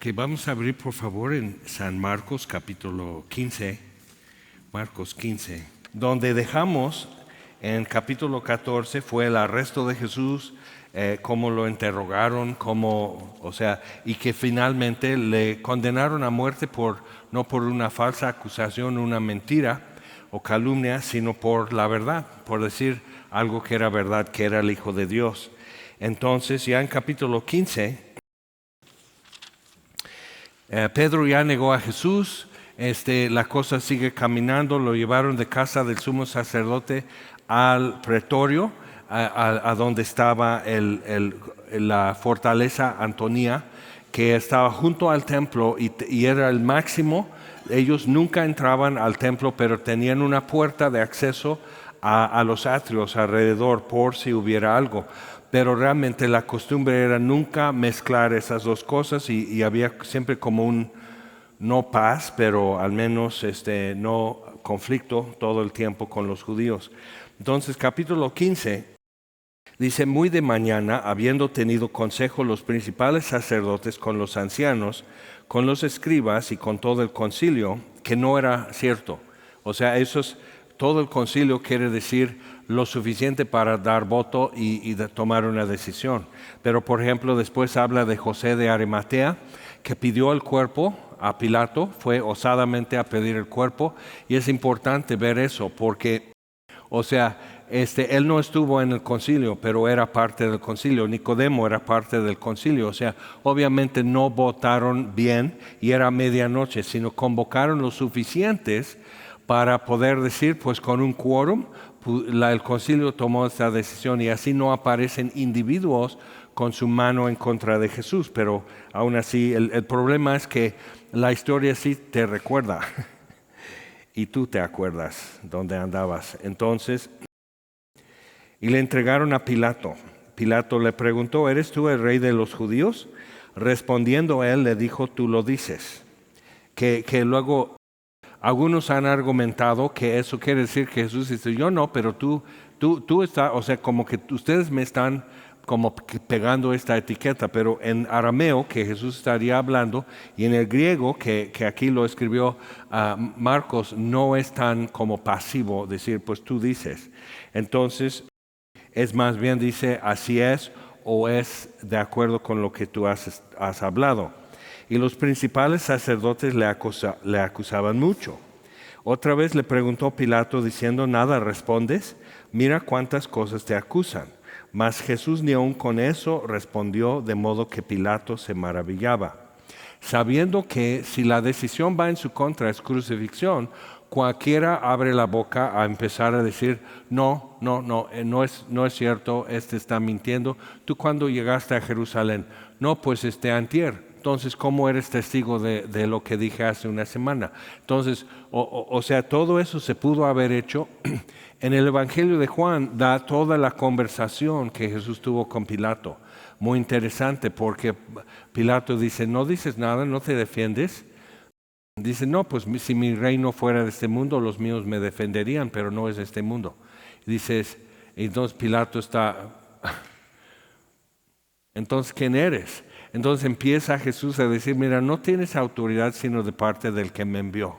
Ok, vamos a abrir por favor en San Marcos capítulo 15, Marcos 15, donde dejamos en capítulo 14 fue el arresto de Jesús, cómo lo interrogaron, y que finalmente le condenaron a muerte no por una falsa acusación, una mentira o calumnia, sino por la verdad, por decir algo que era verdad, que era el Hijo de Dios. Entonces ya en capítulo 15, Pedro ya negó a Jesús, la cosa sigue caminando, lo llevaron de casa del sumo sacerdote al pretorio, a donde estaba la fortaleza Antonia, que estaba junto al templo y era el máximo. Ellos nunca entraban al templo, pero tenían una puerta de acceso a los atrios alrededor por si hubiera algo. Pero realmente la costumbre era nunca mezclar esas dos cosas y había siempre como un no paz, pero al menos no conflicto todo el tiempo con los judíos. Entonces capítulo 15 dice: muy de mañana, habiendo tenido consejo los principales sacerdotes con los ancianos, con los escribas y con todo el concilio, que no era cierto. O sea, todo el concilio quiere decir lo suficiente para dar voto y tomar una decisión. Pero por ejemplo después habla de José de Arimatea, que pidió el cuerpo a Pilato, fue osadamente a pedir el cuerpo, y es importante ver eso porque, él no estuvo en el concilio, pero era parte del concilio. Nicodemo era parte del concilio. O sea, obviamente no votaron bien y era medianoche, sino convocaron los suficientes para poder decir, pues con un quórum, el concilio tomó esta decisión, y así no aparecen individuos con su mano en contra de Jesús. Pero aún así, el problema es que la historia sí te recuerda y tú te acuerdas dónde andabas. Entonces, y le entregaron a Pilato. Pilato le preguntó: ¿eres tú el rey de los judíos? Respondiendo él, le dijo: tú lo dices. Que luego algunos han argumentado que eso quiere decir que Jesús dice: yo no, pero tú estás, o sea, como que ustedes me están como pegando esta etiqueta. Pero en arameo, que Jesús estaría hablando, y en el griego, que aquí lo escribió Marcos, no es tan como pasivo decir, pues tú dices. Entonces, es más bien dice, así es, o es de acuerdo con lo que tú has hablado. Y los principales sacerdotes le acusaban mucho. Otra vez le preguntó Pilato diciendo: ¿nada respondes? Mira cuántas cosas te acusan. Mas Jesús ni aun con eso respondió, de modo que Pilato se maravillaba, sabiendo que si la decisión va en su contra es crucifixión. Cualquiera abre la boca a empezar a decir: no es cierto, está mintiendo. ¿Tú cuándo llegaste a Jerusalén? No, pues antier. Entonces, ¿cómo eres testigo de lo que dije hace una semana? Entonces, todo eso se pudo haber hecho. En el Evangelio de Juan da toda la conversación que Jesús tuvo con Pilato. Muy interesante, porque Pilato dice: ¿no dices nada? ¿No te defiendes? Dice: no, pues si mi reino fuera de este mundo, los míos me defenderían, pero no es de este mundo. Dices, entonces Pilato está, entonces ¿quién eres? Entonces empieza Jesús a decir: mira, no tienes autoridad sino de parte del que me envió.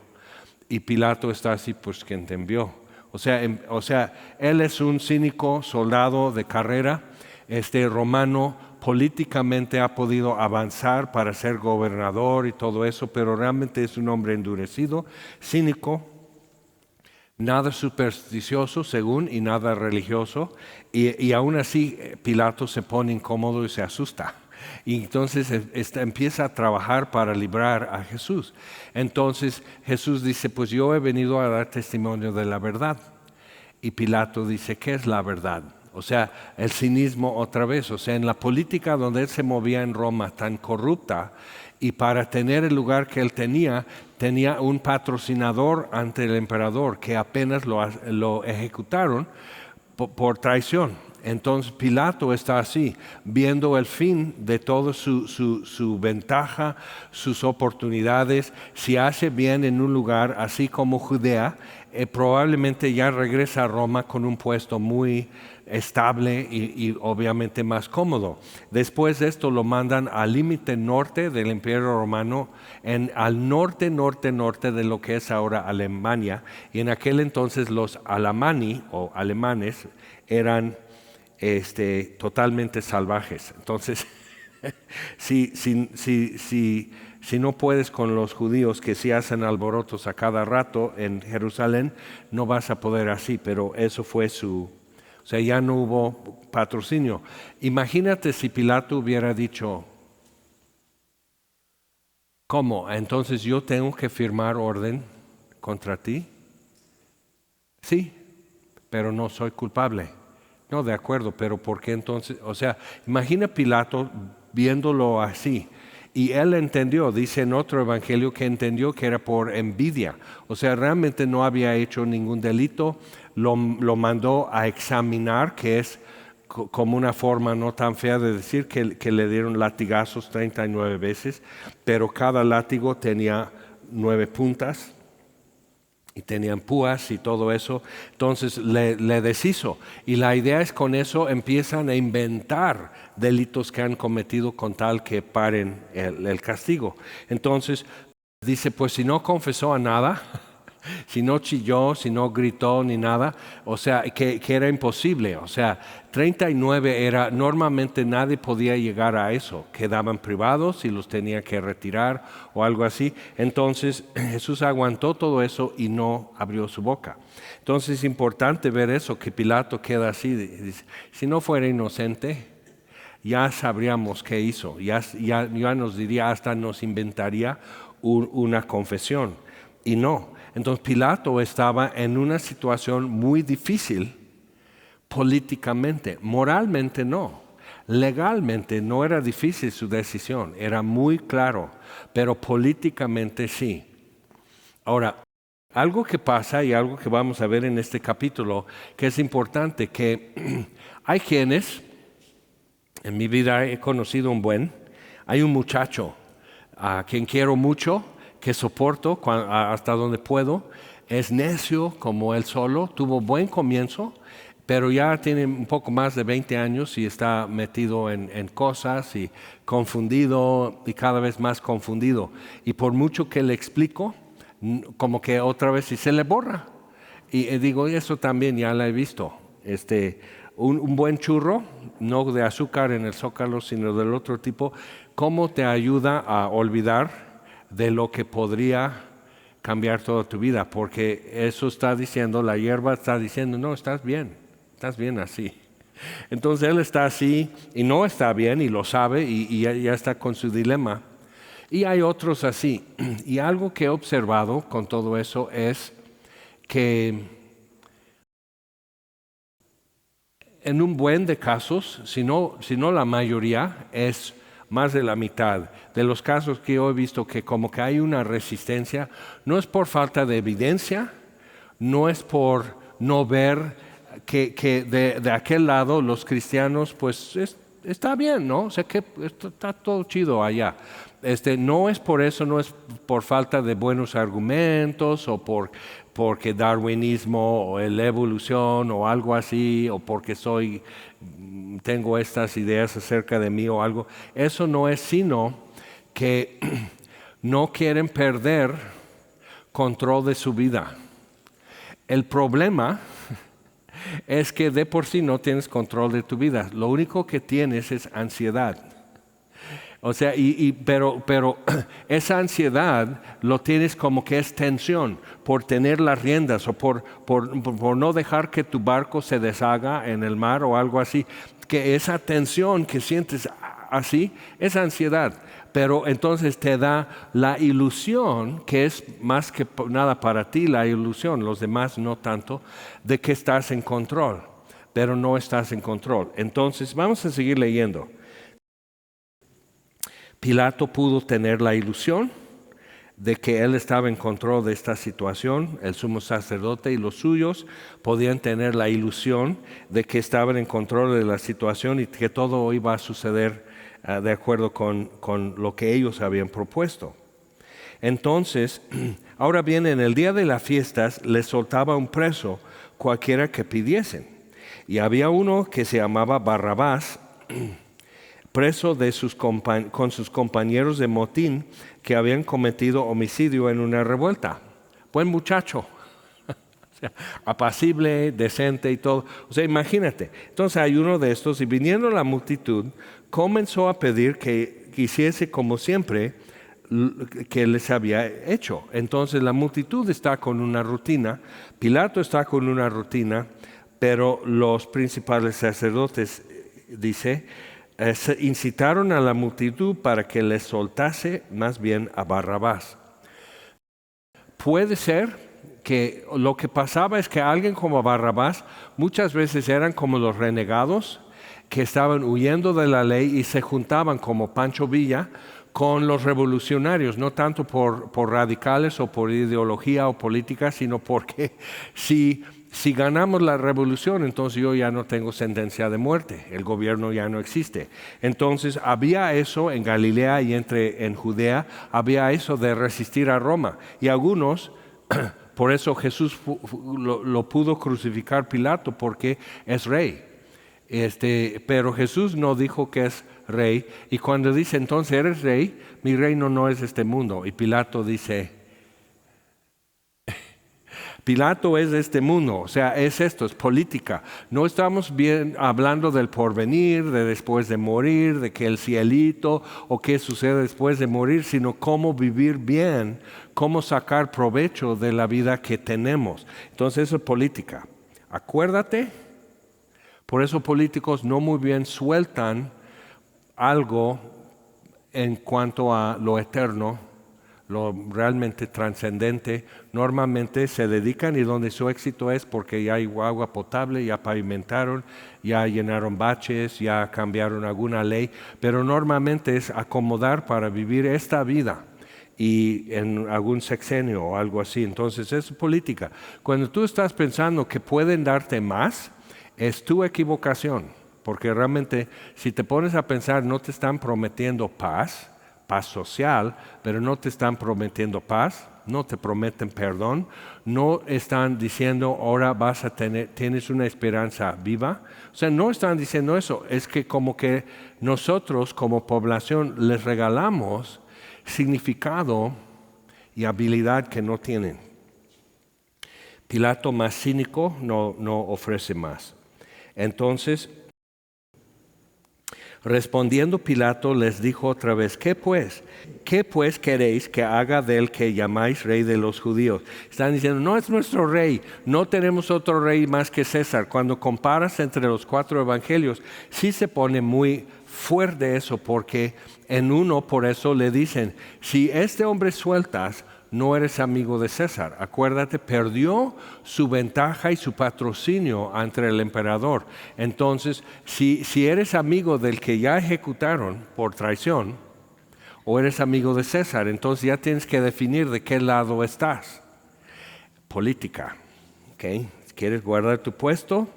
Y Pilato está así: pues ¿quién te envió? O sea, él es un cínico soldado de carrera, romano. Políticamente ha podido avanzar para ser gobernador y todo eso, pero realmente es un hombre endurecido, cínico, nada supersticioso según y nada religioso, y aún así Pilato se pone incómodo y se asusta. Y entonces empieza a trabajar para librar a Jesús. Entonces Jesús dice: pues yo he venido a dar testimonio de la verdad. Y Pilato dice: ¿qué es la verdad? O sea, el cinismo otra vez. O sea, en la política donde él se movía en Roma, tan corrupta, y para tener el lugar que él tenía un patrocinador ante el emperador, que apenas lo ejecutaron por traición. Entonces Pilato está así, viendo el fin de toda su ventaja, sus oportunidades. Si hace bien en un lugar así como Judea, probablemente ya regresa a Roma con un puesto muy estable y obviamente más cómodo. Después de esto lo mandan al límite norte del Imperio Romano, al norte de lo que es ahora Alemania, y en aquel entonces los alamani o alemanes eran totalmente salvajes. Entonces, si no puedes con los judíos que sí hacen alborotos a cada rato en Jerusalén, no vas a poder así, pero eso fue o sea, ya no hubo patrocinio. Imagínate si Pilato hubiera dicho, ¿cómo? Entonces yo tengo que firmar orden contra ti. Sí, pero no soy culpable. No, de acuerdo, pero ¿por qué entonces? O sea, imagina Pilato viéndolo así. Y él entendió, dice en otro evangelio, que entendió que era por envidia. O sea, realmente no había hecho ningún delito. Lo mandó a examinar, que es como una forma no tan fea de decir que le dieron latigazos 39 veces, pero cada látigo tenía 9 puntas. Y tenían púas y todo eso, entonces le deshizo. Y la idea es con eso empiezan a inventar delitos que han cometido con tal que paren el castigo. Entonces dice, pues si no confesó a nada, si no chilló, si no gritó ni nada, o sea, que era imposible. O sea, 39 era, normalmente nadie podía llegar a eso. Quedaban privados y los tenía que retirar o algo así. Entonces Jesús aguantó todo eso y no abrió su boca. Entonces es importante ver eso, que Pilato queda así. Dice, si no fuera inocente, ya sabríamos qué hizo. Ya nos diría, hasta nos inventaría una confesión. Y no. Entonces Pilato estaba en una situación muy difícil políticamente, moralmente no, legalmente no era difícil su decisión, era muy claro, pero políticamente sí. Ahora, algo que pasa y algo que vamos a ver en este capítulo que es importante, que hay quienes, en mi vida he conocido hay un muchacho a quien quiero mucho, que soporto hasta donde puedo, es necio como él solo, tuvo buen comienzo, pero ya tiene un poco más de 20 años y está metido en cosas y confundido y cada vez más confundido. Y por mucho que le explico, como que otra vez y se le borra. Y digo, eso también ya la he visto. Un buen churro, no de azúcar en el zócalo, sino del otro tipo, ¿cómo te ayuda a olvidar de lo que podría cambiar toda tu vida? Porque eso está diciendo, la hierba está diciendo, no, estás bien así. Entonces él está así y no está bien y lo sabe y ya está con su dilema. Y hay otros así. Y algo que he observado con todo eso es que en un buen de casos, si no la mayoría, es más de la mitad de los casos que yo he visto que como que hay una resistencia, no es por falta de evidencia, no es por no ver que de aquel lado los cristianos pues está bien, ¿no? O sea que está todo chido allá. No es por eso, no es por falta de buenos argumentos o porque darwinismo o la evolución o algo así, o porque tengo estas ideas acerca de mí o algo. Eso no es sino que no quieren perder control de su vida. El problema es que de por sí no tienes control de tu vida. Lo único que tienes es ansiedad. O sea, pero esa ansiedad lo tienes como que es tensión por tener las riendas o por no dejar que tu barco se deshaga en el mar o algo así. Que esa tensión que sientes así es ansiedad. Pero entonces te da la ilusión, que es más que nada para ti la ilusión, los demás no tanto, de que estás en control, pero no estás en control. Entonces vamos a seguir leyendo. Pilato pudo tener la ilusión de que él estaba en control de esta situación. El sumo sacerdote y los suyos podían tener la ilusión de que estaban en control de la situación y que todo iba a suceder de acuerdo con lo que ellos habían propuesto. Entonces, ahora bien, en el día de las fiestas les soltaba un preso cualquiera que pidiesen. Y había uno que se llamaba Barrabás, preso con sus compañeros de motín que habían cometido homicidio en una revuelta. Buen muchacho, o sea, apacible, decente y todo. O sea, imagínate. Entonces hay uno de estos y viniendo la multitud, comenzó a pedir que hiciese como siempre que les había hecho. Entonces la multitud está con una rutina, Pilato está con una rutina, pero los principales sacerdotes, dice, incitaron a la multitud para que les soltase más bien a Barrabás. Puede ser que lo que pasaba es que alguien como Barrabás muchas veces eran como los renegados que estaban huyendo de la ley y se juntaban como Pancho Villa con los revolucionarios, no tanto por radicales o por ideología o política, sino porque si ganamos la revolución, entonces yo ya no tengo sentencia de muerte, el gobierno ya no existe. Entonces había eso en Galilea y en Judea, había eso de resistir a Roma. Y algunos, por eso Jesús lo pudo crucificar Pilato, porque es rey. Pero Jesús no dijo que es rey, y cuando dice entonces eres rey, mi reino no es este mundo, y Pilato dice, Pilato es de este mundo, o sea, es esto, es política. No estamos bien hablando del porvenir, de después de morir, de que el cielito o qué sucede después de morir, sino cómo vivir bien, cómo sacar provecho de la vida que tenemos. Entonces eso es política. Acuérdate, por eso políticos no muy bien sueltan algo en cuanto a lo eterno, lo realmente trascendente. Normalmente se dedican y donde su éxito es porque ya hay agua potable, ya pavimentaron, ya llenaron baches, ya cambiaron alguna ley, pero normalmente es acomodar para vivir esta vida y en algún sexenio o algo así. Entonces es política. Cuando tú estás pensando que pueden darte más, es tu equivocación, porque realmente si te pones a pensar no te están prometiendo paz social, pero no te están prometiendo paz, no te prometen perdón, no están diciendo ahora tienes una esperanza viva. O sea, no están diciendo eso, es que como que nosotros como población les regalamos significado y habilidad que no tienen. Pilato más cínico no ofrece más. Entonces, respondiendo Pilato les dijo otra vez, ¿qué pues queréis que haga del que llamáis rey de los judíos? Están diciendo, no es nuestro rey, no tenemos otro rey más que César. Cuando comparas entre los 4 evangelios, sí se pone muy fuerte eso, porque en uno por eso le dicen, si este hombre sueltas, no eres amigo de César. Acuérdate, perdió su ventaja y su patrocinio ante el emperador. Entonces, si eres amigo del que ya ejecutaron por traición, o eres amigo de César, entonces ya tienes que definir de qué lado estás. Política, ¿ok? ¿Quieres guardar tu puesto?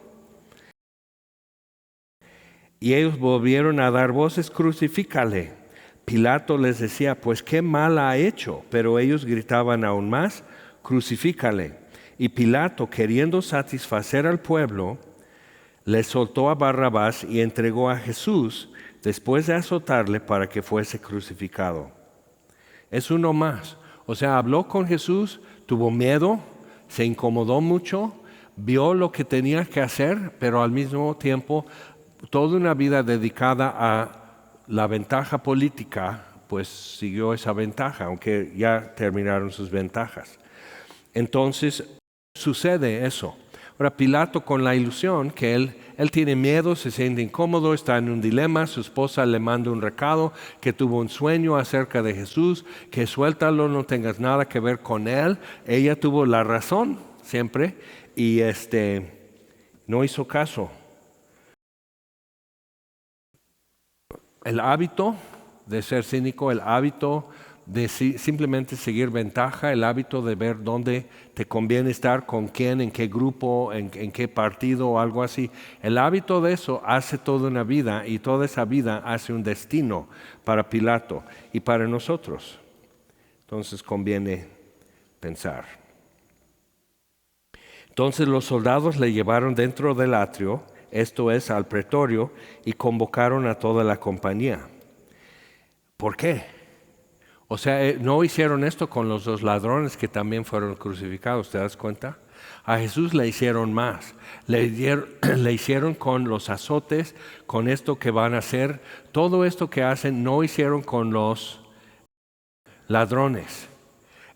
Y ellos volvieron a dar voces, crucifícale. Pilato les decía, pues qué mal ha hecho, pero ellos gritaban aún más, crucifícale. Y Pilato, queriendo satisfacer al pueblo, le soltó a Barrabás y entregó a Jesús después de azotarle para que fuese crucificado. Es uno más. O sea, habló con Jesús, tuvo miedo, se incomodó mucho, vio lo que tenía que hacer, pero al mismo tiempo toda una vida dedicada a la ventaja política, pues siguió esa ventaja, aunque ya terminaron sus ventajas. Entonces sucede eso. Ahora Pilato, con la ilusión que él tiene miedo, se siente incómodo, está en un dilema, su esposa le manda un recado, que tuvo un sueño acerca de Jesús, que suéltalo, no tengas nada que ver con él. Ella tuvo la razón siempre y no hizo caso. El hábito de ser cínico, el hábito de simplemente seguir ventaja, el hábito de ver dónde te conviene estar, con quién, en qué grupo, en qué partido o algo así. El hábito de eso hace toda una vida y toda esa vida hace un destino para Pilato y para nosotros. Entonces conviene pensar. Entonces los soldados le llevaron dentro del atrio, esto es, al pretorio, y convocaron a toda la compañía. ¿Por qué? O sea, no hicieron esto con los dos ladrones que también fueron crucificados, ¿te das cuenta? A Jesús le hicieron más, le hicieron con los azotes, con esto que van a hacer, todo esto que hacen no hicieron con los ladrones.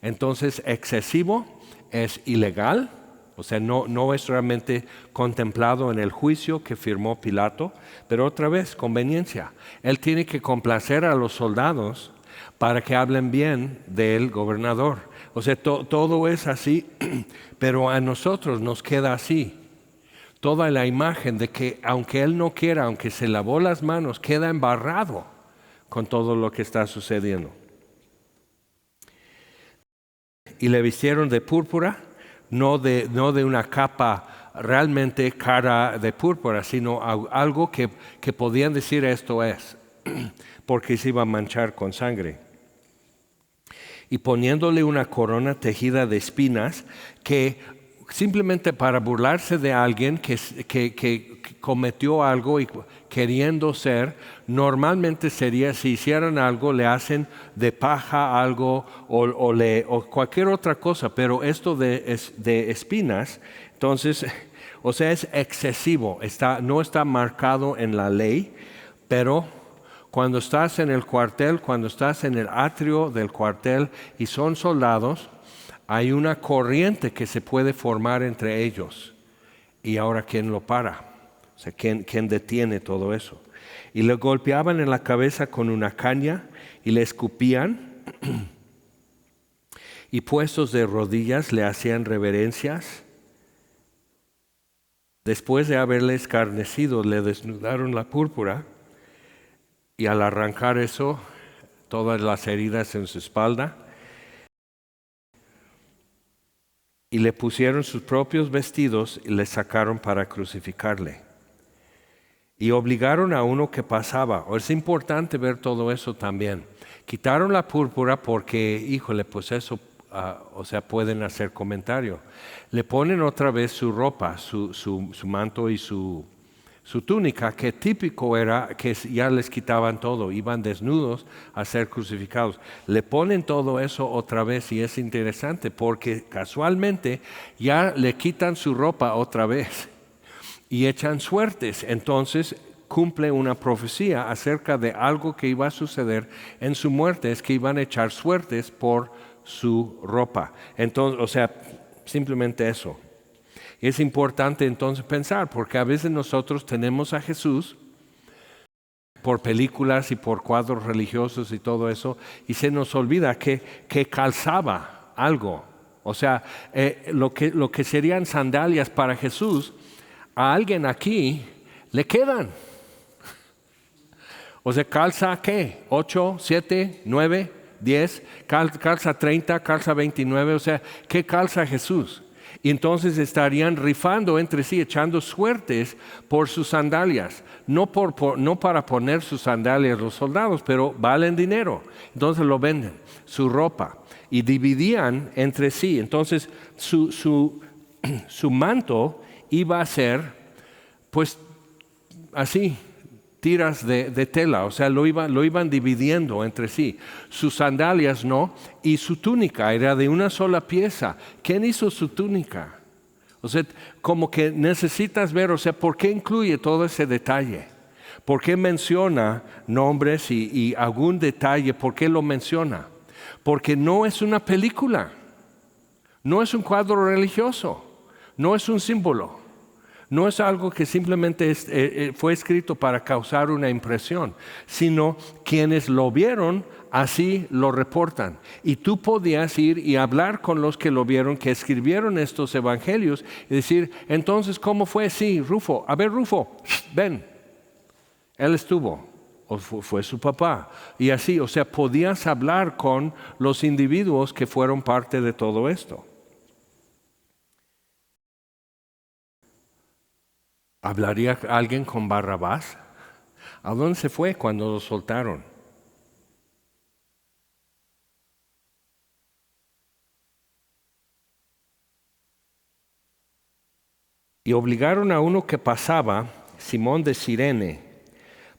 Entonces, excesivo es ilegal, o sea, no es realmente contemplado en el juicio que firmó Pilato, pero otra vez, conveniencia. Él tiene que complacer a los soldados para que hablen bien del gobernador. O sea, todo es así, pero a nosotros nos queda así. Toda la imagen de que aunque él no quiera, aunque se lavó las manos, queda embarrado con todo lo que está sucediendo. Y le vistieron de púrpura, no de una capa realmente cara de púrpura, sino algo que podían decir esto es, porque se iba a manchar con sangre. Y poniéndole una corona tejida de espinas, que simplemente para burlarse de alguien que cometió algo y queriendo ser, normalmente sería, si hicieran algo, le hacen de paja algo o cualquier otra cosa, pero esto de espinas, entonces, o sea, es excesivo, no está marcado en la ley, pero cuando estás en el cuartel, cuando estás en el atrio del cuartel y son soldados, hay una corriente que se puede formar entre ellos. Y ahora, ¿quién lo para? O sea, ¿quién detiene todo eso? Y le golpeaban en la cabeza con una caña y le escupían y puestos de rodillas le hacían reverencias. Después de haberle escarnecido, le desnudaron la púrpura. Y al arrancar eso, todas las heridas en su espalda, y le pusieron sus propios vestidos y le sacaron para crucificarle. Y obligaron a uno que pasaba. Es importante ver todo eso también. Quitaron la púrpura porque, híjole, pues eso, o sea, pueden hacer comentario. Le ponen otra vez su ropa, su manto y su túnica, que típico era que ya les quitaban todo, iban desnudos a ser crucificados. Le ponen todo eso otra vez y es interesante porque casualmente ya le quitan su ropa otra vez y echan suertes. Entonces cumple una profecía acerca de algo que iba a suceder en su muerte, es que iban a echar suertes por su ropa. Entonces, o sea, simplemente eso. Es importante entonces pensar, porque a veces nosotros tenemos a Jesús por películas y por cuadros religiosos y todo eso, y se nos olvida que calzaba algo. O sea, lo que serían sandalias para Jesús, a alguien aquí le quedan. O sea, calza ¿qué? 8, 7, 9, 10, calza 30, calza 29, o sea, ¿qué calza Jesús? Y entonces estarían rifando entre sí, echando suertes por sus sandalias. No para poner sus sandalias los soldados, pero valen dinero. Entonces lo venden, su ropa. Y dividían entre sí. Entonces su manto iba a ser, pues, así, tiras de tela, o sea, lo iban dividiendo entre sí. Sus sandalias no, y su túnica era de una sola pieza. ¿Quién hizo su túnica? O sea, como que necesitas ver, o sea, ¿por qué incluye todo ese detalle? ¿Por qué menciona nombres y algún detalle? ¿Por qué lo menciona? Porque no es una película, no es un cuadro religioso, no es un símbolo. No es algo que simplemente fue escrito para causar una impresión, sino quienes lo vieron así lo reportan. Y tú podías ir y hablar con los que lo vieron, que escribieron estos evangelios, y decir, entonces, ¿cómo fue? Sí, Rufo, a ver Rufo, ven, él estuvo. o fue su papá. Y así, o sea, podías hablar con los individuos que fueron parte de todo esto. ¿Hablaría alguien con Barrabás? ¿A dónde se fue cuando lo soltaron? Y obligaron a uno que pasaba, Simón de Cirene,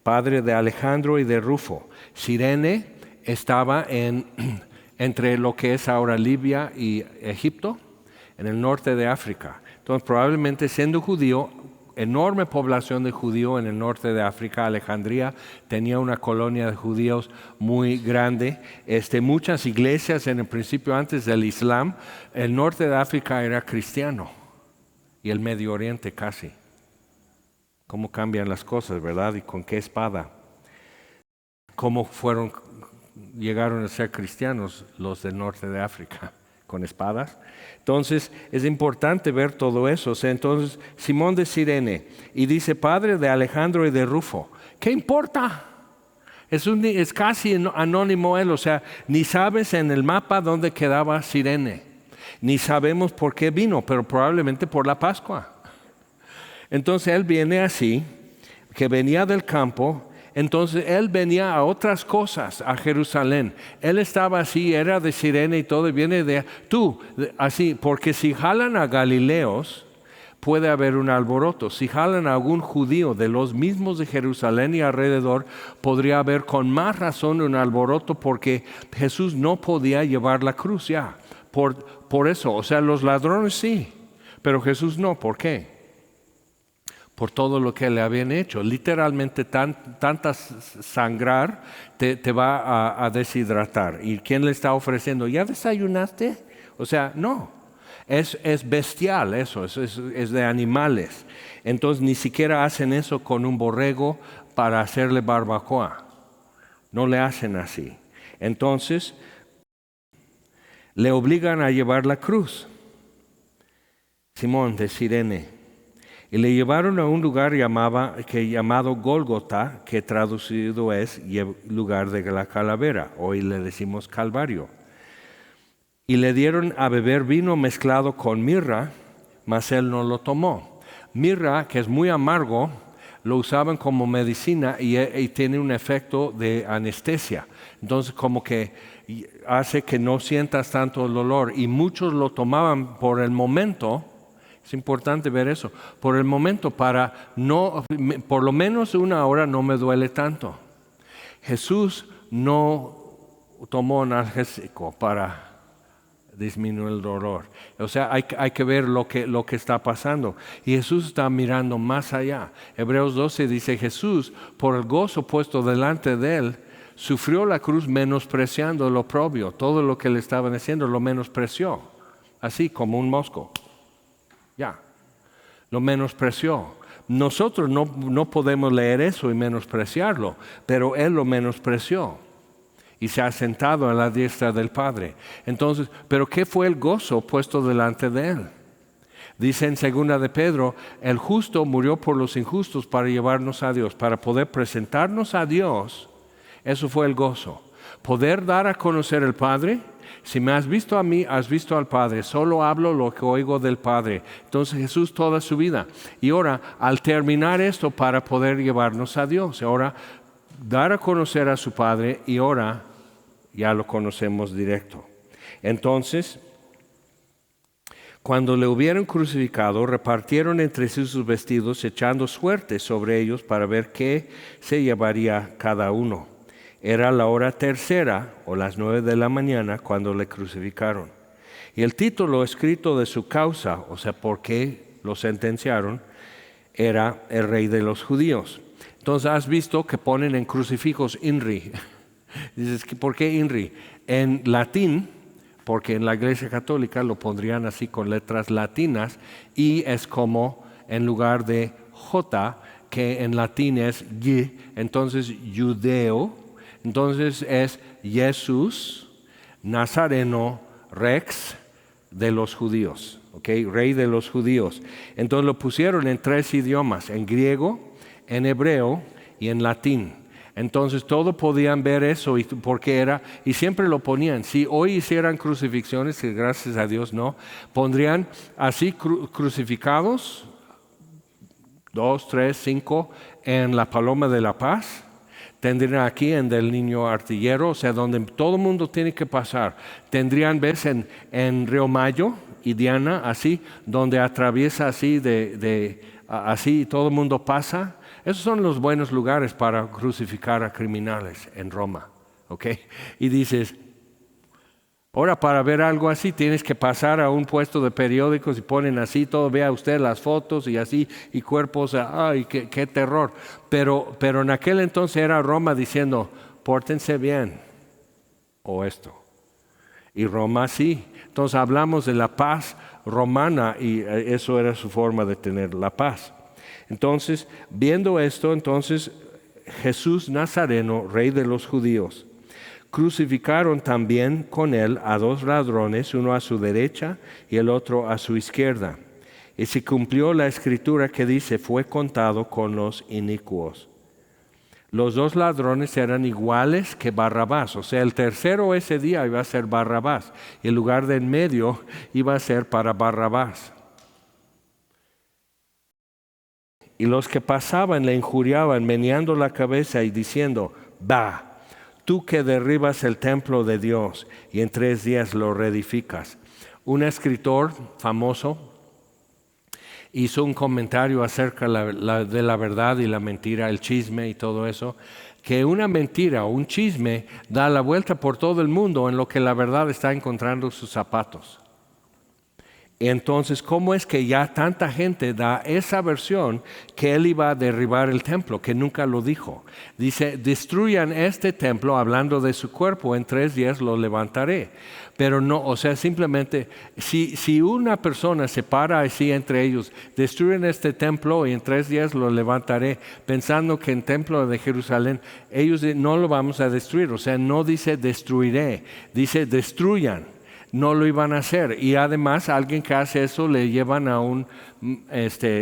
padre de Alejandro y de Rufo. Cirene estaba entre lo que es ahora Libia y Egipto, en el norte de África. Entonces, probablemente siendo judío, enorme población de judíos en el norte de África. Alejandría tenía una colonia de judíos muy grande. Muchas iglesias en el principio, antes del Islam, el norte de África era cristiano y el Medio Oriente casi. Cómo cambian las cosas, ¿verdad? Y con qué espada. Cómo llegaron a ser cristianos los del norte de África, con espadas. Entonces, es importante ver todo eso. O sea, entonces, Simón de Cirene, y dice, padre de Alejandro y de Rufo. ¿Qué importa? Es casi anónimo él, o sea, ni sabes en el mapa dónde quedaba Cirene. Ni sabemos por qué vino, pero probablemente por la Pascua. Entonces él viene así, que venía del campo. Entonces él venía a otras cosas, a Jerusalén. Él estaba así, era de Cirene y todo, y viene así, porque si jalan a Galileos, puede haber un alboroto. Si jalan a algún judío de los mismos de Jerusalén y alrededor, podría haber con más razón un alboroto, porque Jesús no podía llevar la cruz ya. Por eso, o sea, los ladrones sí, pero Jesús no. ¿Por qué? Por todo lo que le habían hecho. Literalmente tanta sangrar te va a deshidratar. ¿Y quién le está ofreciendo? ¿Ya desayunaste? O sea, no. Es bestial eso, es de animales. Entonces ni siquiera hacen eso con un borrego para hacerle barbacoa. No le hacen así. Entonces le obligan a llevar la cruz. Simón de Cirene. Y le llevaron a un lugar llamado Gólgota, que traducido es lugar de la calavera. Hoy le decimos Calvario. Y le dieron a beber vino mezclado con mirra, mas él no lo tomó. Mirra, que es muy amargo, lo usaban como medicina y tiene un efecto de anestesia. Entonces como que hace que no sientas tanto el dolor. Y muchos lo tomaban por el momento. Es importante ver eso. Por el momento, por lo menos una hora no me duele tanto. Jesús no tomó analgésico para disminuir el dolor. O sea, hay que ver lo que está pasando. Y Jesús está mirando más allá. Hebreos 12 dice, Jesús, por el gozo puesto delante de él, sufrió la cruz menospreciando lo oprobio. Todo lo que le estaban haciendo lo menospreció. Así como un mosco. Ya, lo menospreció. Nosotros no podemos leer eso y menospreciarlo, pero él lo menospreció y se ha sentado a la diestra del Padre. Entonces, ¿pero qué fue el gozo puesto delante de él? Dice en 2 de Pedro, el justo murió por los injustos para llevarnos a Dios, para poder presentarnos a Dios. Eso fue el gozo. Poder dar a conocer el Padre. Si me has visto a mí, has visto al Padre. Solo hablo lo que oigo del Padre. Entonces Jesús toda su vida. Y ahora, al terminar esto, para poder llevarnos a Dios. Ahora, dar a conocer a su Padre y ahora ya lo conocemos directo. Entonces, cuando le hubieron crucificado, repartieron entre sí sus vestidos, echando suertes sobre ellos para ver qué se llevaría cada uno. Era la hora tercera o las 9 de la mañana cuando le crucificaron. Y el título escrito de su causa, o sea, por qué lo sentenciaron, era el Rey de los Judíos. Entonces has visto que ponen en crucifijos INRI. Dices, ¿por qué INRI? En latín, porque en la Iglesia Católica lo pondrían así con letras latinas, y es como en lugar de J, que en latín es Y, entonces judeo. Entonces es Jesús Nazareno Rex de los judíos, ¿okay? Rey de los judíos. Entonces lo pusieron en 3 idiomas, en griego, en hebreo y en latín. Entonces todos podían ver eso y porque era, y siempre lo ponían. Si hoy hicieran crucifixiones, que gracias a Dios no, pondrían así crucificados, 2, 3, 5, en la Paloma de la Paz. Tendrían aquí en del Niño Artillero, o sea, donde todo el mundo tiene que pasar. Tendrían, ves, en Río Mayo y Diana, así, donde atraviesa así, así todo el mundo pasa. Esos son los buenos lugares para crucificar a criminales en Roma, ¿ok? Y dices, ahora para ver algo así tienes que pasar a un puesto de periódicos y ponen así todo, vea usted las fotos y así, y cuerpos, ¡ay, qué terror! Pero en aquel entonces era Roma diciendo, pórtense bien, o esto. Y Roma sí. Entonces hablamos de la paz romana y eso era su forma de tener la paz. Entonces, viendo esto, entonces Jesús Nazareno, rey de los judíos, crucificaron también con él a 2 ladrones, uno a su derecha y el otro a su izquierda. Y se cumplió la escritura que dice, fue contado con los inicuos. Los 2 ladrones eran iguales que Barrabás, o sea, el tercero ese día iba a ser Barrabás, y el lugar de en medio iba a ser para Barrabás. Y los que pasaban le injuriaban, meneando la cabeza y diciendo, va, tú que derribas el templo de Dios y en 3 días lo reedificas. Un escritor famoso hizo un comentario acerca de la verdad y la mentira, el chisme y todo eso, que una mentira o un chisme da la vuelta por todo el mundo en lo que la verdad está encontrando sus zapatos. Entonces, ¿cómo es que ya tanta gente da esa versión que él iba a derribar el templo, que nunca lo dijo? Dice, destruyan este templo, hablando de su cuerpo, en 3 días lo levantaré. Pero no, o sea, simplemente, si una persona se para así entre ellos, destruyen este templo y en 3 días lo levantaré, pensando que en el templo de Jerusalén, ellos no lo vamos a destruir. O sea, no dice destruiré, dice destruyan. No lo iban a hacer, y además alguien que hace eso le llevan a un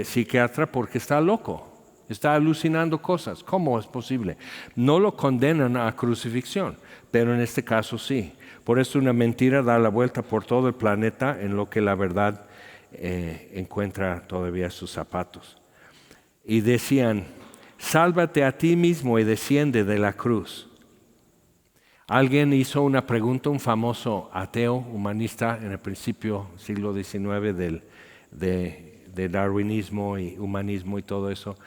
psiquiatra porque está loco, está alucinando cosas. ¿Cómo es posible? No lo condenan a crucifixión, pero en este caso sí. Por eso una mentira da la vuelta por todo el planeta en lo que la verdad encuentra todavía sus zapatos. Y decían, sálvate a ti mismo y desciende de la cruz. Alguien hizo una pregunta, un famoso ateo humanista en el principio siglo XIX de darwinismo y humanismo y todo eso,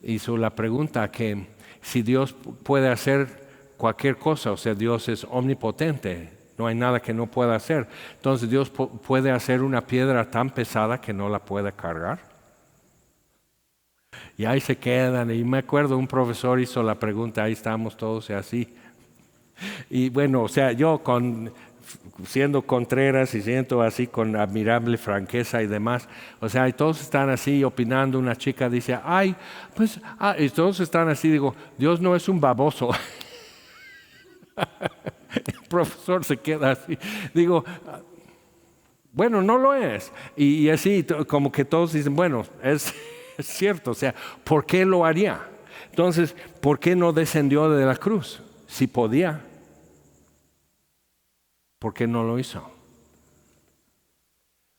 hizo la pregunta que si Dios puede hacer cualquier cosa, o sea, Dios es omnipotente, no hay nada que no pueda hacer, entonces Dios puede hacer una piedra tan pesada que no la pueda cargar. Y ahí se quedan, y me acuerdo un profesor hizo la pregunta, ahí estamos todos y así. Y bueno, o sea, yo siendo Contreras y siendo así con admirable franqueza y demás, o sea, y todos están así opinando, una chica dice, ay, pues, y todos están así, digo, Dios no es un baboso. El profesor se queda así, digo, bueno, no lo es. Y así, como que todos dicen, bueno, es cierto, o sea, ¿por qué lo haría? Entonces, ¿por qué no descendió de la cruz? Si podía, ¿por qué no lo hizo?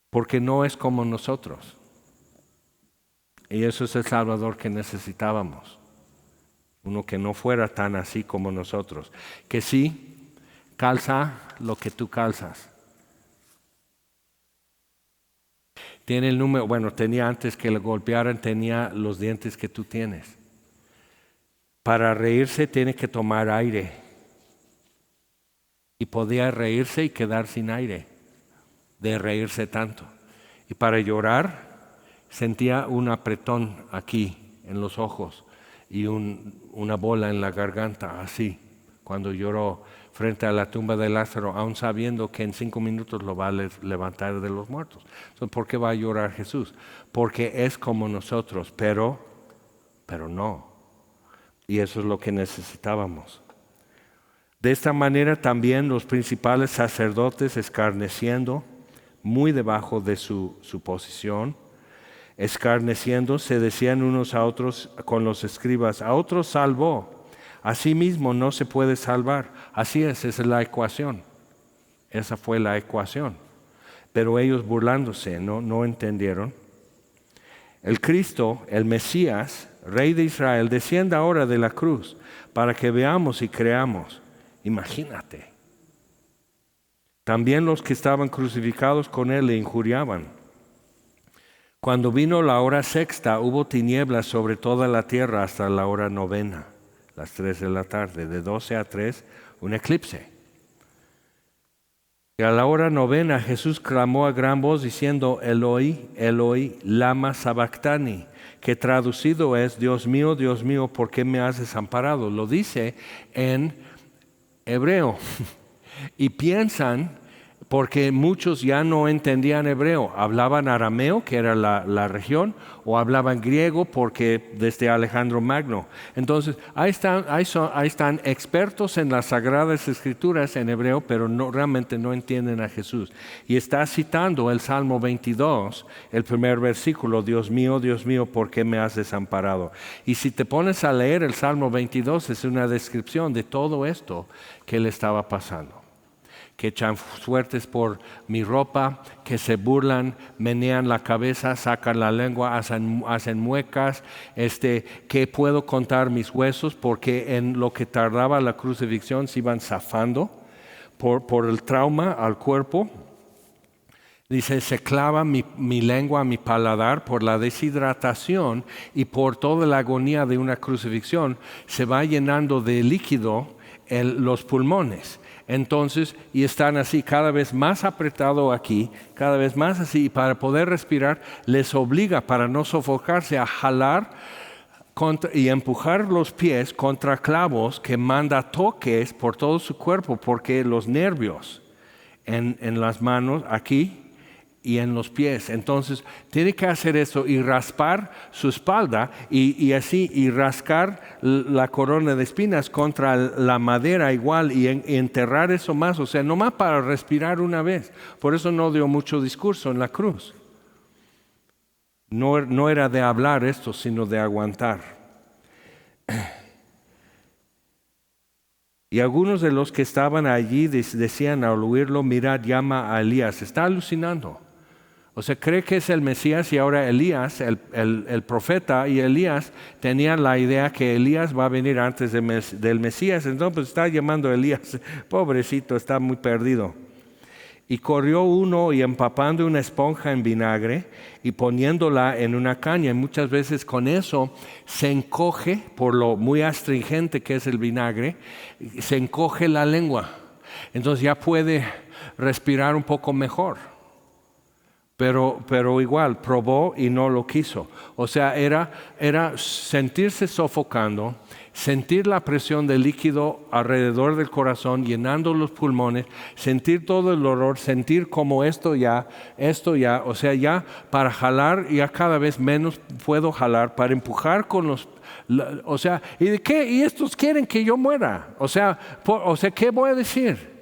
Porque no es como nosotros. Y eso es el Salvador que necesitábamos. Uno que no fuera tan así como nosotros. Que sí, calza lo que tú calzas. Tiene el número, bueno, tenía antes que le golpearan, tenía los dientes que tú tienes. Para reírse tiene que tomar aire. Y podía reírse y quedar sin aire, de reírse tanto. Y para llorar sentía un apretón aquí en los ojos y una bola en la garganta, así, cuando lloró frente a la tumba de Lázaro, aún sabiendo que en 5 minutos lo va a levantar de los muertos. Entonces, ¿por qué va a llorar Jesús? Porque es como nosotros, pero no. Y eso es lo que necesitábamos. De esta manera también los principales sacerdotes, escarneciendo, muy debajo de su posición, escarneciendo, se decían unos a otros con los escribas, a otros salvó, Asimismo no se puede salvar. Así es, esa es la ecuación. Esa fue la ecuación. Pero ellos burlándose, no entendieron. El Cristo, el Mesías, Rey de Israel, descienda ahora de la cruz para que veamos y creamos. Imagínate. También los que estaban crucificados con él le injuriaban. Cuando vino la hora sexta, hubo tinieblas sobre toda la tierra hasta la hora novena, las 3 de la tarde, de 12 a 3, un eclipse. Y a la hora novena Jesús clamó a gran voz diciendo, Eloi, Eloi, lama sabactani, que traducido es, Dios mío, ¿por qué me has desamparado? Lo dice en hebreo. Y piensan, porque muchos ya no entendían hebreo, hablaban arameo, que era la región, o hablaban griego, porque desde Alejandro Magno. Entonces, ahí están expertos en las Sagradas Escrituras en hebreo, pero realmente no entienden a Jesús. Y está citando el Salmo 22, el primer versículo, Dios mío, ¿por qué me has desamparado? Y si te pones a leer el Salmo 22, es una descripción de todo esto que le estaba pasando. Que echan suertes por mi ropa, que se burlan, menean la cabeza, sacan la lengua, hacen muecas, que puedo contar mis huesos, porque en lo que tardaba la crucifixión se iban zafando por el trauma al cuerpo. Dice, se clava mi lengua a mi paladar por la deshidratación y por toda la agonía de una crucifixión, se va llenando de líquido los pulmones. Entonces, y están así cada vez más apretado aquí, cada vez más así, y para poder respirar les obliga, para no sofocarse, a jalar y empujar los pies contra clavos que manda toques por todo su cuerpo, porque los nervios en las manos aquí y en los pies. Entonces tiene que hacer eso y raspar su espalda y así, y rascar la corona de espinas contra la madera igual y enterrar eso más, o sea, nomás para respirar una vez. Por eso no dio mucho discurso en la cruz. No era de hablar esto, sino de aguantar. Y algunos de los que estaban allí decían al oírlo, mirad, llama a Elías. Está alucinando. O sea, cree que es el Mesías y ahora Elías, el profeta, y Elías tenían la idea que Elías va a venir antes del Mesías. Entonces pues, está llamando a Elías, pobrecito, está muy perdido. Y corrió uno y empapando una esponja en vinagre y poniéndola en una caña. Y muchas veces con eso se encoge, por lo muy astringente que es el vinagre, se encoge la lengua. Entonces ya puede respirar un poco mejor. Pero igual, probó y no lo quiso. O sea, era sentirse sofocando, sentir la presión del líquido alrededor del corazón, llenando los pulmones, sentir todo el olor, sentir como esto ya, o sea, ya para jalar, ya cada vez menos puedo jalar, para empujar con los... O sea, ¿y de qué? ¿Y estos quieren que yo muera? O sea, ¿qué voy a decir?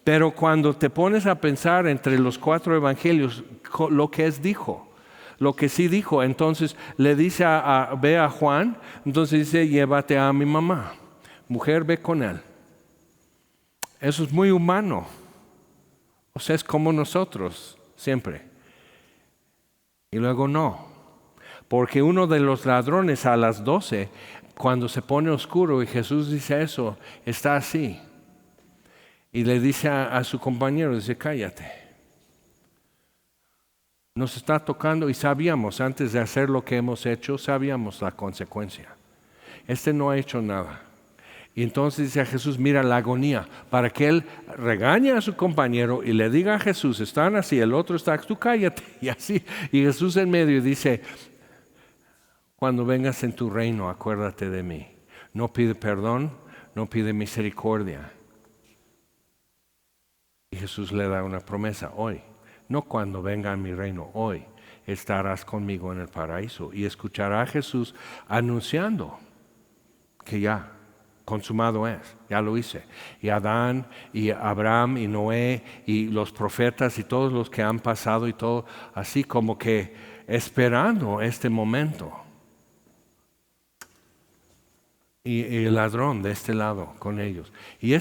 Pero cuando te pones a pensar entre los 4 evangelios lo que lo que sí dijo, entonces le dice ve a Juan, entonces dice, llévate a mi mamá, mujer, ve con él. Eso es muy humano. O sea, es como nosotros, siempre. Y luego no. Porque uno de los ladrones a las 12, cuando se pone oscuro y Jesús dice eso, está así. Y le dice a su compañero, dice, cállate. Nos está tocando y sabíamos, antes de hacer lo que hemos hecho, sabíamos la consecuencia. No ha hecho nada. Y entonces dice a Jesús, mira la agonía, para que él regañe a su compañero y le diga a Jesús, están así, el otro está, tú cállate, y así. Y Jesús en medio dice, cuando vengas en tu reino, acuérdate de mí. No pide perdón, no pide misericordia. Y Jesús le da una promesa hoy, no cuando venga a mi reino, hoy estarás conmigo en el paraíso. Y escuchará a Jesús anunciando que ya consumado es, ya lo hice. Y Adán y Abraham y Noé y los profetas y todos los que han pasado y todo, así como que esperando este momento. y el ladrón de este lado con ellos. Y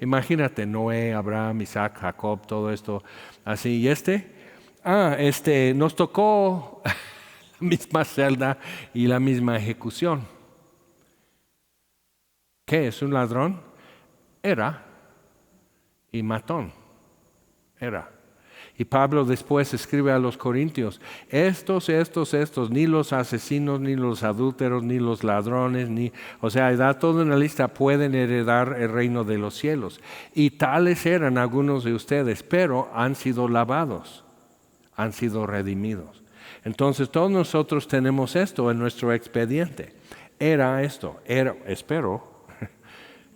imagínate, Noé, Abraham, Isaac, Jacob, todo esto así. Y nos tocó la misma celda y la misma ejecución. ¿Qué es un ladrón? Era y matón. Era. Y Pablo después escribe a los corintios, estos, ni los asesinos, ni los adúlteros, ni los ladrones, da toda una lista, pueden heredar el reino de los cielos. Y tales eran algunos de ustedes, pero han sido lavados, han sido redimidos. Entonces todos nosotros tenemos esto en nuestro expediente. Espero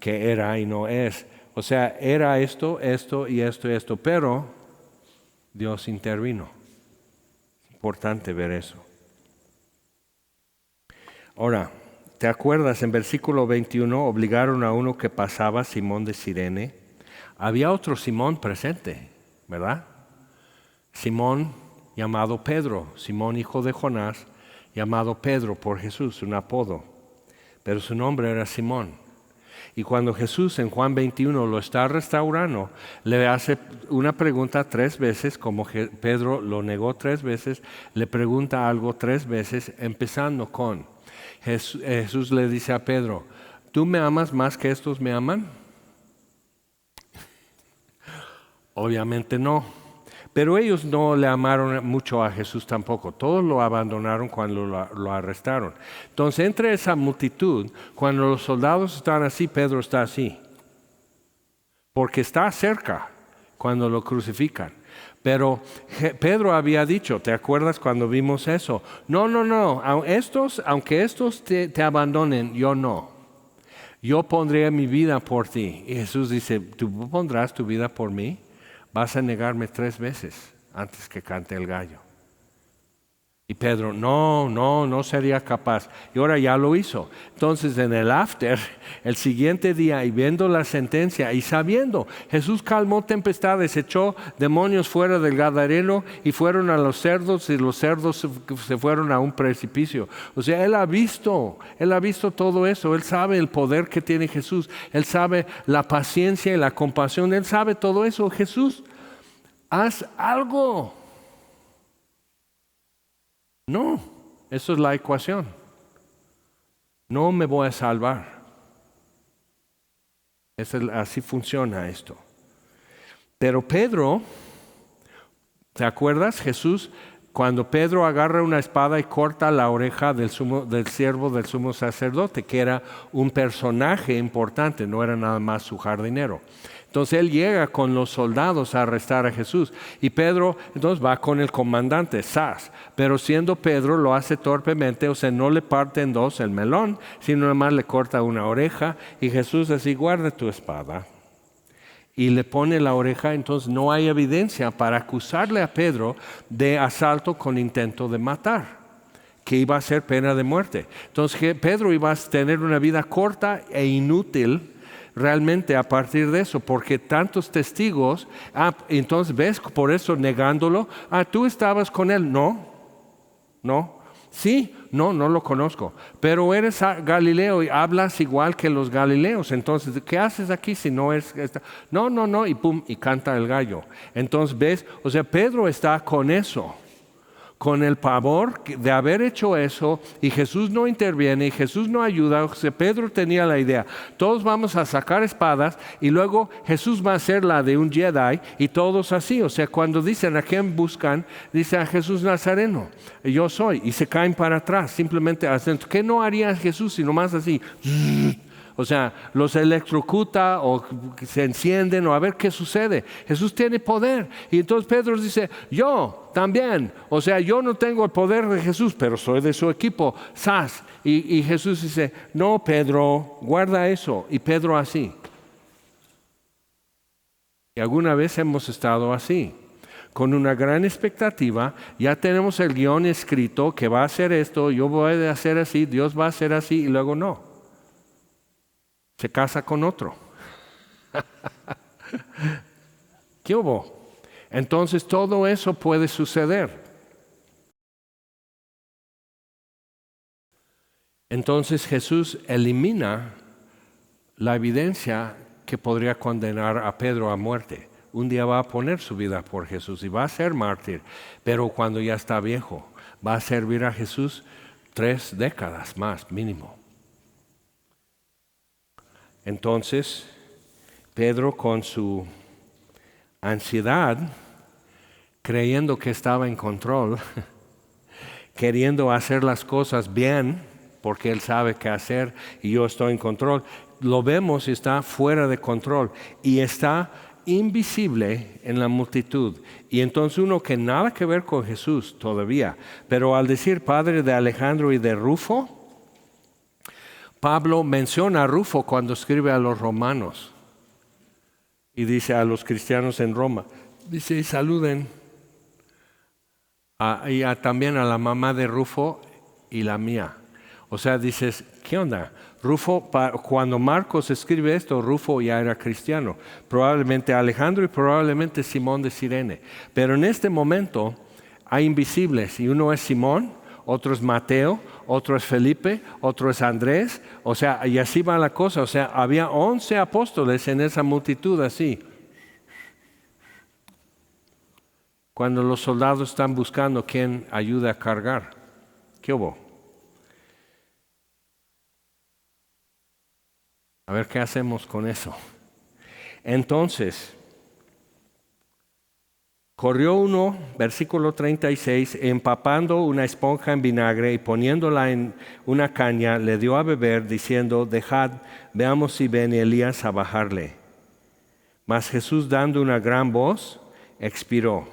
que era y no es. O sea, era esto y esto, pero Dios intervino. Importante ver eso. Ahora, ¿te acuerdas? En versículo 21 obligaron a uno que pasaba, Simón de Cirene. Había otro Simón presente, ¿verdad? Simón llamado Pedro, Simón hijo de Jonás, llamado Pedro por Jesús, un apodo. Pero su nombre era Simón. Y cuando Jesús en Juan 21 lo está restaurando, le hace una pregunta 3 veces, como Pedro lo negó 3 veces, le pregunta algo 3 veces, empezando con, Jesús le dice a Pedro, ¿tú me amas más que estos me aman? Obviamente no. Pero ellos no le amaron mucho a Jesús tampoco. Todos lo abandonaron cuando lo arrestaron. Entonces, entre esa multitud, cuando los soldados están así, Pedro está así. Porque está cerca cuando lo crucifican. Pero Pedro había dicho, ¿te acuerdas cuando vimos eso? No, aunque estos te abandonen, yo no. Yo pondré mi vida por ti. Y Jesús dice, ¿tú pondrás tu vida por mí? Vas a negarme 3 veces antes que cante el gallo. Y Pedro, no sería capaz. Y ahora ya lo hizo. Entonces en el after, el siguiente día, y viendo la sentencia y sabiendo, Jesús calmó tempestades, echó demonios fuera del gadareno y fueron a los cerdos y los cerdos se fueron a un precipicio. O sea, Él ha visto todo eso. Él sabe el poder que tiene Jesús. Él sabe la paciencia y la compasión. Él sabe todo eso. Jesús, haz algo. No, eso es la ecuación. No me voy a salvar. Así funciona esto. Pero Pedro, ¿te acuerdas? Jesús, cuando Pedro agarra una espada y corta la oreja del siervo del sumo sacerdote, que era un personaje importante, no era nada más su jardinero. Entonces él llega con los soldados a arrestar a Jesús y Pedro entonces va con el comandante, pero siendo Pedro lo hace torpemente, o sea, no le parte en dos el melón, sino nada más le corta una oreja y Jesús así, guarda tu espada. Y le pone la oreja, entonces no hay evidencia para acusarle a Pedro de asalto con intento de matar, que iba a ser pena de muerte. Entonces Pedro iba a tener una vida corta e inútil realmente a partir de eso, porque tantos testigos, entonces ves, por eso negándolo, tú estabas con él, no, sí, no lo conozco, pero eres Galileo y hablas igual que los galileos, entonces, ¿qué haces aquí si no es? No, y pum, y canta el gallo. Entonces ves, o sea, Pedro está con eso, con el pavor de haber hecho eso, y Jesús no interviene y Jesús no ayuda. O sea, Pedro tenía la idea, todos vamos a sacar espadas y luego Jesús va a ser la de un Jedi y todos así. O sea, cuando dicen a quién buscan, dice a Jesús Nazareno, yo soy, y se caen para atrás, simplemente hacen, ¿qué no haría Jesús sino más así? O sea, los electrocuta o se encienden o a ver qué sucede. Jesús tiene poder. Y entonces Pedro dice, yo también. O sea, yo no tengo el poder de Jesús, pero soy de su equipo. ¡Sas! Y Jesús dice, no, Pedro, guarda eso. Y Pedro así. Y alguna vez hemos estado así, con una gran expectativa. Ya tenemos el guión escrito que va a hacer esto, yo voy a hacer así, Dios va a hacer así, y luego no. Se casa con otro. ¿Qué hubo? Entonces todo eso puede suceder. Entonces Jesús elimina la evidencia que podría condenar a Pedro a muerte. Un día va a poner su vida por Jesús y va a ser mártir, pero cuando ya está viejo, va a servir a Jesús 3 décadas más mínimo. Entonces, Pedro, con su ansiedad, creyendo que estaba en control, queriendo hacer las cosas bien, porque él sabe qué hacer y yo estoy en control, lo vemos y está fuera de control y está invisible en la multitud. Y entonces uno que nada que ver con Jesús todavía, pero al decir padre de Alejandro y de Rufo, Pablo menciona a Rufo cuando escribe a los romanos y dice a los cristianos en Roma, dice saluden también a la mamá de Rufo y la mía. O sea, dices, ¿qué onda? Rufo, cuando Marcos escribe esto, Rufo ya era cristiano. Probablemente Alejandro y probablemente Simón de Cirene. Pero en este momento hay invisibles y uno es Simón, otro es Mateo, otro es Felipe, otro es Andrés. O sea, y así va la cosa. O sea, había 11 apóstoles en esa multitud así. Cuando los soldados están buscando quién ayude a cargar. ¿Qué hubo? A ver qué hacemos con eso. Entonces, corrió uno, versículo 36, empapando una esponja en vinagre y poniéndola en una caña, le dio a beber, diciendo, dejad, veamos si viene Elías a bajarle. Mas Jesús, dando una gran voz, expiró.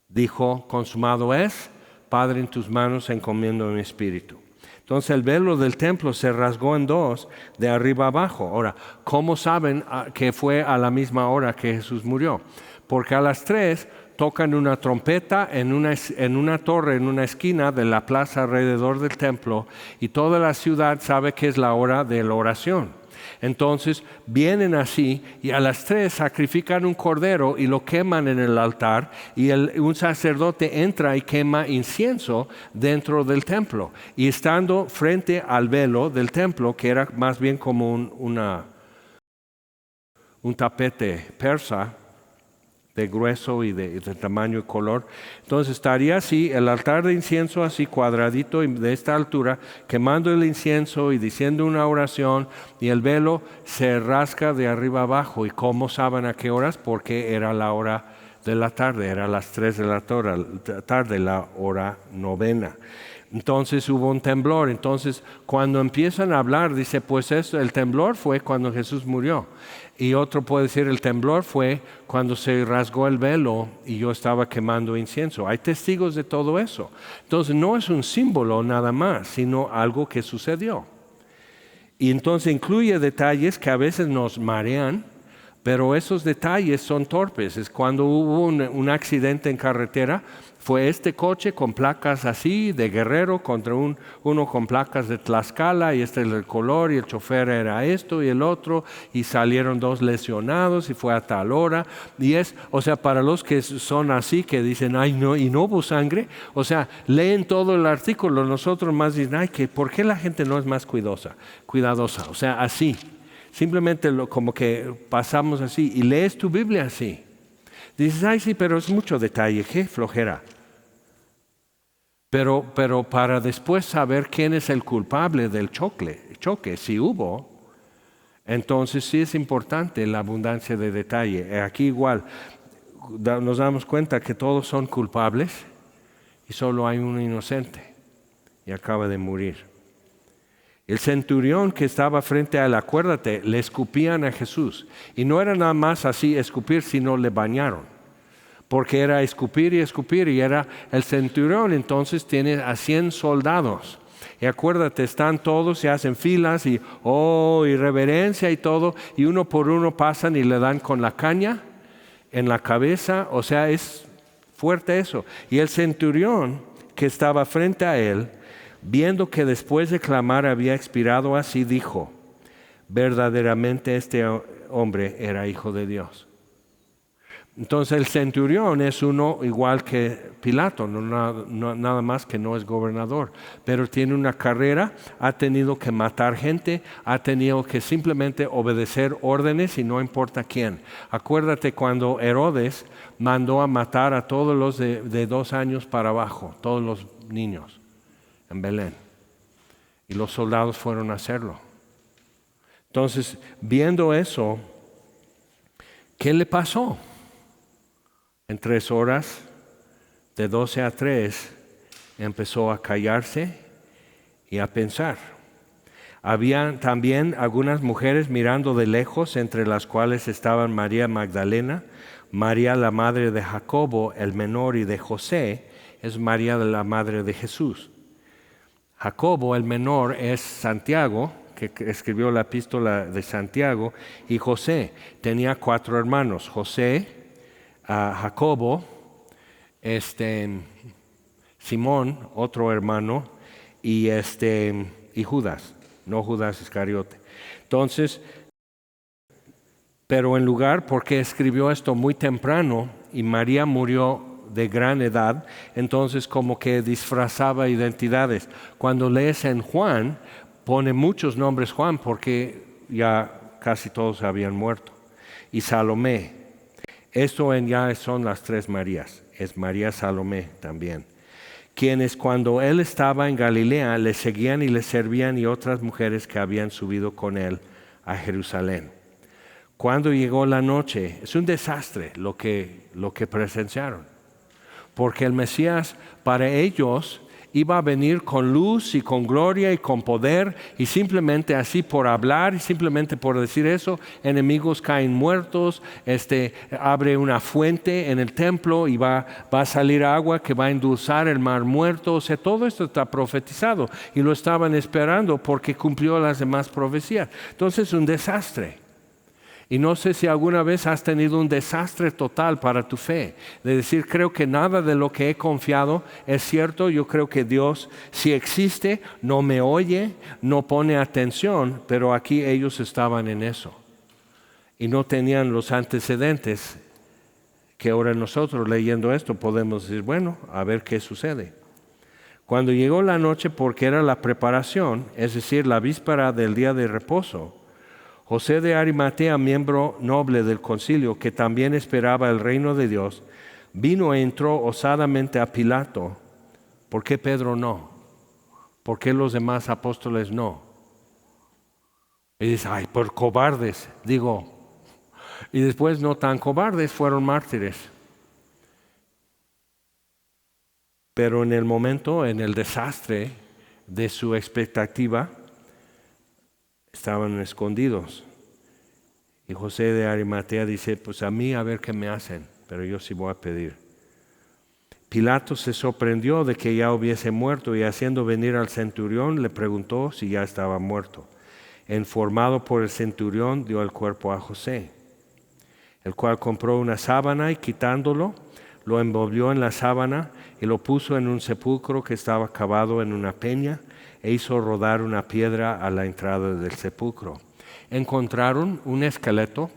Dijo, consumado es, Padre, en tus manos encomiendo mi espíritu. Entonces el velo del templo se rasgó en dos, de arriba abajo. Ahora, ¿cómo saben que fue a la misma hora que Jesús murió? Porque a las 3 tocan una trompeta en una torre, en una esquina de la plaza alrededor del templo, y toda la ciudad sabe que es la hora de la oración. Entonces vienen así y a las 3 sacrifican un cordero y lo queman en el altar y un sacerdote entra y quema incienso dentro del templo. Y estando frente al velo del templo, que era más bien como un tapete persa, de grueso y de tamaño y color. Entonces estaría así, el altar de incienso así cuadradito y de esta altura, quemando el incienso y diciendo una oración, y el velo se rasca de arriba abajo. ¿Y cómo saben a qué horas? Porque era la hora de la tarde, era las 3 de la tarde, la hora novena. Entonces hubo un temblor. Entonces cuando empiezan a hablar, dice, pues el temblor fue cuando Jesús murió. Y otro puede decir, el temblor fue cuando se rasgó el velo y yo estaba quemando incienso. Hay testigos de todo eso. Entonces no es un símbolo nada más, sino algo que sucedió. Y entonces incluye detalles que a veces nos marean, pero esos detalles son torpes. Es cuando hubo un accidente en carretera, fue este coche con placas así de Guerrero contra uno con placas de Tlaxcala, y este es el color y el chofer era esto y el otro, y salieron 2 lesionados y fue a tal hora. Y o sea, para los que son así, que dicen, ay no, y no hubo sangre, o sea, leen todo el artículo. Nosotros más dicen, ay, ¿por qué la gente no es más cuidadosa? O sea, así. Simplemente como que pasamos así y lees tu Biblia así. Dices, ay sí, pero es mucho detalle, qué flojera. Pero para después saber quién es el culpable del choque, si hubo, entonces sí es importante la abundancia de detalle. Aquí igual nos damos cuenta que todos son culpables y solo hay uno inocente y acaba de morir. El centurión que estaba frente a él, acuérdate, le escupían a Jesús. Y no era nada más así escupir, sino le bañaron. Porque era escupir y era el centurión. Entonces tiene a 100 soldados. Y acuérdate, están todos, se hacen filas y reverencia y todo. Y uno por uno pasan y le dan con la caña en la cabeza. O sea, es fuerte eso. Y el centurión que estaba frente a él, viendo que después de clamar había expirado así, dijo, verdaderamente este hombre era hijo de Dios. Entonces el centurión es uno igual que Pilato, nada más que no es gobernador, pero tiene una carrera, ha tenido que matar gente, ha tenido que simplemente obedecer órdenes y no importa quién. Acuérdate cuando Herodes mandó a matar a todos los de 2 años para abajo, todos los niños en Belén, y los soldados fueron a hacerlo. Entonces, viendo eso, ¿qué le pasó? En 3 horas, de 12 a 3, empezó a callarse y a pensar. Había también algunas mujeres mirando de lejos, entre las cuales estaban María Magdalena, María la madre de Jacobo, el menor, y de José, es María la madre de Jesús. Jacobo, el menor, es Santiago, que escribió la epístola de Santiago, y José tenía 4 hermanos, José, Jacobo, Simón, otro hermano, y Judas, no Judas Iscariote. Entonces, pero en lugar, porque escribió esto muy temprano y María murió de gran edad, entonces como que disfrazaba identidades. Cuando lees en Juan, pone muchos nombres Juan porque ya casi todos habían muerto. Y Salomé. Esto ya son las 3 Marías, es María Salomé también, quienes cuando él estaba en Galilea le seguían y le servían, y otras mujeres que habían subido con él a Jerusalén. Cuando llegó la noche, es un desastre lo que presenciaron, porque el Mesías para ellos iba a venir con luz y con gloria y con poder, y simplemente así por hablar y simplemente por decir eso, enemigos caen muertos, abre una fuente en el templo y va a salir agua que va a endulzar el mar muerto. O sea, todo esto está profetizado y lo estaban esperando porque cumplió las demás profecías. Entonces, un desastre. Y no sé si alguna vez has tenido un desastre total para tu fe, de decir, creo que nada de lo que he confiado es cierto, yo creo que Dios sí existe, no me oye, no pone atención, pero aquí ellos estaban en eso. Y no tenían los antecedentes que ahora nosotros leyendo esto podemos decir, bueno, a ver qué sucede. Cuando llegó la noche, porque era la preparación, es decir, la víspera del día de reposo, José de Arimatea, miembro noble del concilio, que también esperaba el reino de Dios, vino e entró osadamente a Pilato. ¿Por qué Pedro no? ¿Por qué los demás apóstoles no? Y dice, ay, por cobardes, digo. Y después no tan cobardes, fueron mártires. Pero en el momento, en el desastre de su expectativa, estaban escondidos. Y José de Arimatea dice, pues a mí a ver qué me hacen, pero yo sí voy a pedir. Pilato se sorprendió de que ya hubiese muerto, y haciendo venir al centurión le preguntó si ya estaba muerto. Informado por el centurión, dio el cuerpo a José, el cual compró una sábana y quitándolo, lo envolvió en la sábana y lo puso en un sepulcro que estaba cavado en una peña, e hizo rodar una piedra a la entrada del sepulcro. Encontraron un esqueleto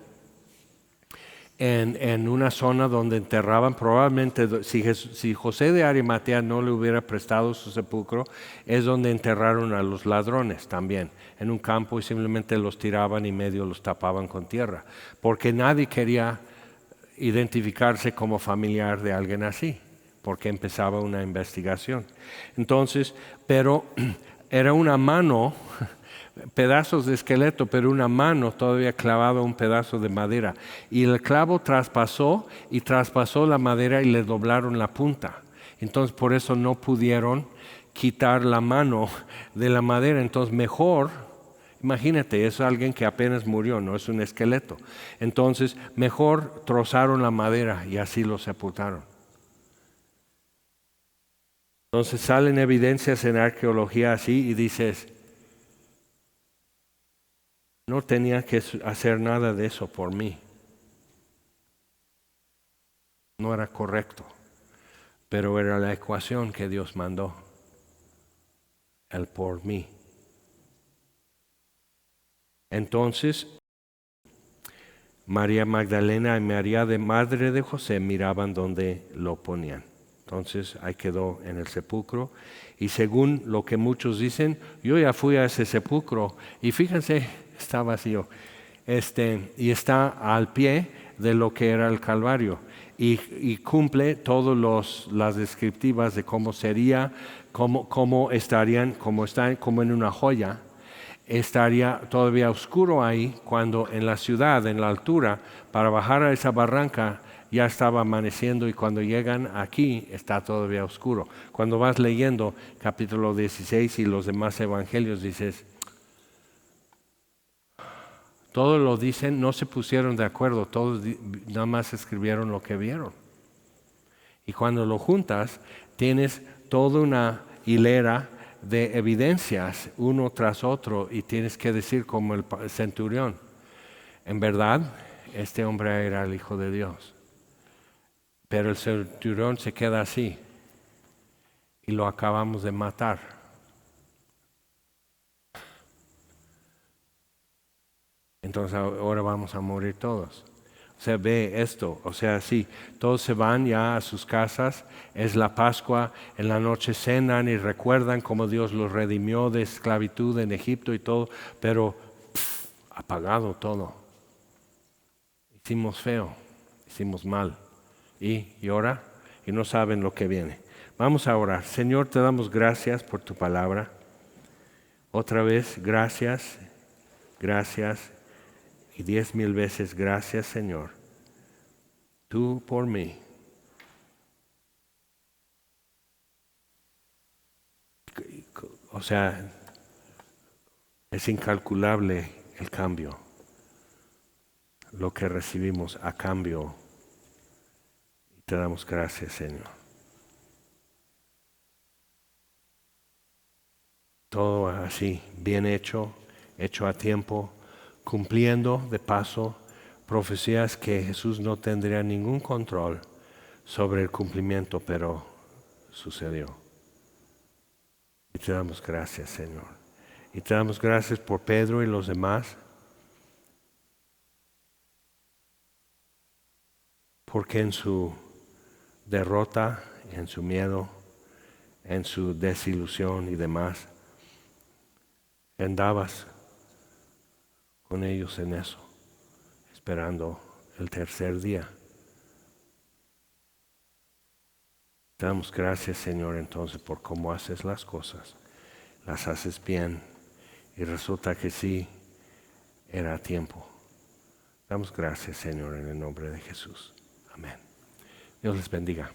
en una zona donde enterraban, probablemente si José de Arimatea no le hubiera prestado su sepulcro, es donde enterraron a los ladrones también, en un campo, y simplemente los tiraban y medio los tapaban con tierra, porque nadie quería identificarse como familiar de alguien así, porque empezaba una investigación. Entonces, pero era una mano, pedazos de esqueleto, pero una mano todavía clavada a un pedazo de madera. Y el clavo traspasó la madera y le doblaron la punta. Entonces por eso no pudieron quitar la mano de la madera. Entonces mejor, imagínate, es alguien que apenas murió, no es un esqueleto. Entonces mejor trozaron la madera y así lo sepultaron. Entonces salen evidencias en arqueología así y dices, no tenía que hacer nada de eso por mí. No era correcto, pero era la ecuación que Dios mandó, el por mí. Entonces, María Magdalena y María de madre de José miraban donde lo ponían. Entonces ahí quedó en el sepulcro. Y según lo que muchos dicen, yo ya fui a ese sepulcro y fíjense, está vacío. Y está al pie de lo que era el Calvario. Y cumple todas las descriptivas de cómo sería, cómo estarían, como en una joya. Estaría todavía oscuro ahí cuando en la ciudad, en la altura, para bajar a esa barranca ya estaba amaneciendo y cuando llegan aquí está todavía oscuro. Cuando vas leyendo capítulo 16 y los demás evangelios dices, todos lo dicen, no se pusieron de acuerdo, todos nada más escribieron lo que vieron. Y cuando lo juntas, tienes toda una hilera de evidencias uno tras otro y tienes que decir como el centurión, en verdad, este hombre era el Hijo de Dios. Pero el centurión se queda así y lo acabamos de matar. Entonces ahora vamos a morir todos. O sea, ve esto, o sea, sí, todos se van ya a sus casas, es la Pascua, en la noche cenan y recuerdan cómo Dios los redimió de esclavitud en Egipto y todo, pero apagado todo. Hicimos feo, hicimos mal y ahora y no saben lo que viene. Vamos a orar. Señor, te damos gracias por tu palabra. Otra vez, gracias, gracias. Y 10,000 veces gracias, Señor, tú por mí. O sea, es incalculable el cambio, lo que recibimos a cambio. Y te damos gracias, Señor. Todo así, bien hecho, hecho a tiempo, cumpliendo de paso profecías que Jesús no tendría ningún control sobre el cumplimiento, pero sucedió. Y te damos gracias, Señor. Y te damos gracias por Pedro y los demás, porque en su derrota, en su miedo, en su desilusión y demás, andabas con ellos en eso, esperando el tercer día. Te damos gracias, Señor, entonces por cómo haces las cosas. Las haces bien y resulta que sí, era a tiempo. Damos gracias, Señor, en el nombre de Jesús. Amén. Dios les bendiga.